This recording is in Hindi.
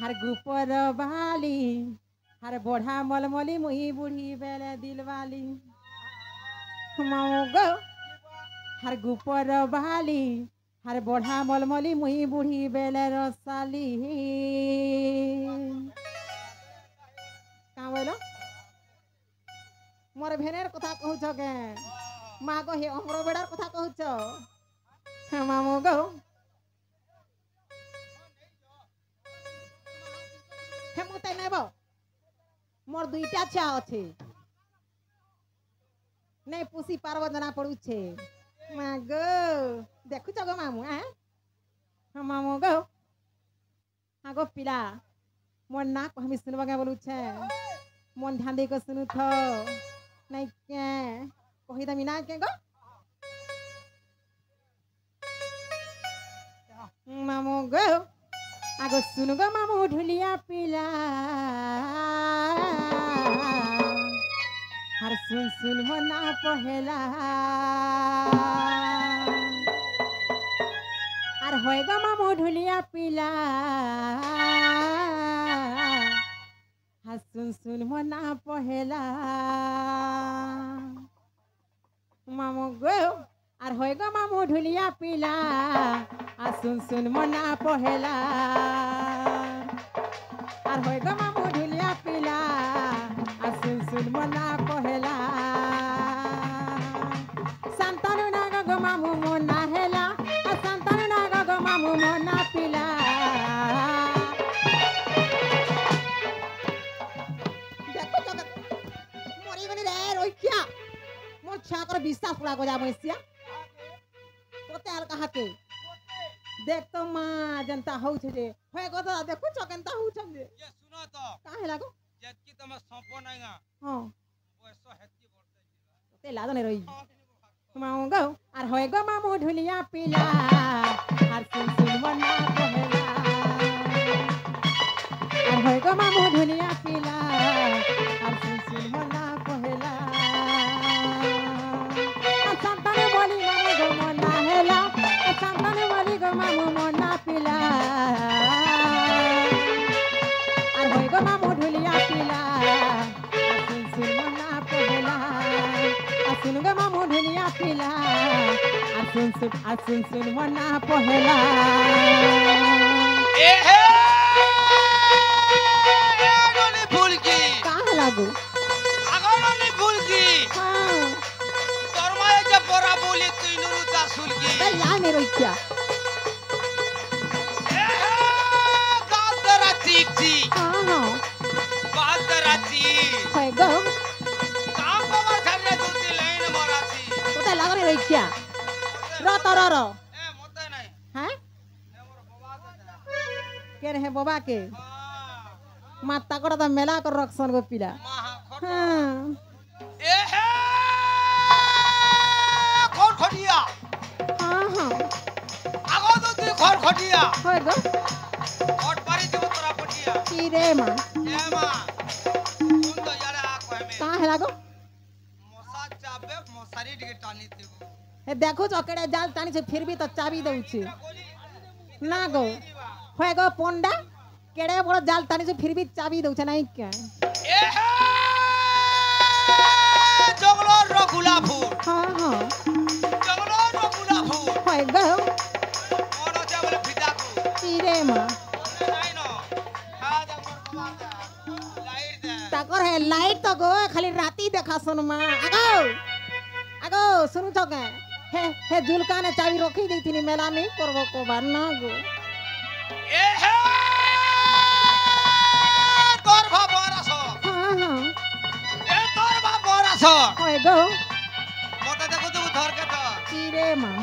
हर गुपर बाली हर बोढ़ा मलमली मुही बूढ़ी बेले दिल वाली मामू गो हर गुपर बाली हर बोढ़ा मलमली मुही बूढ़ी बेले रसाली का बोलो मोर भेनेर कथा कहूछ के माँ को हे हमरो बेड़ार कथा कहूछ मामू गो हे मुते नेबो मोर दुईटा छा अछि नहीं पुसी पारव जना पड़ू छे माँ गो देखु गो मामू हाँ मामू गो हाँ गो पिला मोर ना को हम सुनवा के बोलू छे मन ध्यान दे को सुनु थो नहीं के कही दमी ना के गो मामू गो आगो सुनु गो मामू ढुलिया पिला हर सुन सुन मना पहला और होएगा मामू ढुलिया पिला हर सुन सुन मना पहला मामू गो और होएगा मामू ढुलिया पिला और सुन मना पहला और होएगा मामू ढुलिया पिला और सुन मना पहला संतानु ना गो मामू मोना हेला और संतानु ना गो मामू मोना पिला देखो जगत मोरी गनी रे रोइया मोर छाकर विश्वास पुरा को जा मैसिया तोते आल कहा के देख तो मां जनता हो छे होय गो तो देखो चकेनता हो छम जे ये सुनो तो का हेला गो जेतकी तमे सपो नाइगा हां ओएसो हेतकी बोलते ते लादो ने रही माऊ गो आर होय गो मामू ढुलिया पिला आर सुन मना पहला आर होय गो मामू ढुलिया पिला आर सुन मना पहला संतान बोली मामू गो मना हेला संतान बोली गो मामू मना पिला आर होय गो मामू ढुलिया पिला सुन मना पहला सुन गो मामू ढुलिया पिला सुन मना पहला ए हे आगोनी फूल की कहाँ लागू आगोनी फूल की हाँ तोरमाए जे पोरा बोली तीनरू ता सुल की ते ला ने रोइया ए हे गाल तेरा ठीक थी हाँ हाँ गाल तेरा थी है गो काम को मार छने दूसरी लाइन मारा थी तो ते लागो ने रोइया रो तो रो ए मोते नहीं हैं ए मोर बाबा के के रहे बाबा के हां माता को तो मेला कर रखसन गो पिला मां खोट हाँ ए हे कौन खटिया हाँ हाँ आगो तो तू घर खटिया है गो और पारी देव तोरा पटिया की रे माँ ए मां सुन तो यारे आ कहे में कहाँ है लागो मोसा चाबे मोसारी डिगे टानी देबो हे देखो चकेड़े जाल टानी से फिर भी तो चाबी दउ छी ना गो है गो पोंडा केड़े बड़ जाल टानी से फिर भी चाबी दउ छ नहीं क्या ए हे जंगलो रो गुलाब फूल हाँ हाँ जंगलो रो गुलाब फूल है गो और चावल फिदा को की रे माँ नहीं नो खा जा मोर बाबा लाइट दे ताकर है लाइट तो गो खाली राती देखा सुन माँ आगो सुनु तो के हे जुलका ने चाबी रखी दी थी मेला नहीं करबो को बार ना गो ए हे तोर बाबा सो हाँ हाँ ए तोर बाबा सो है गो मते देखो तू धर के तो की रे माँ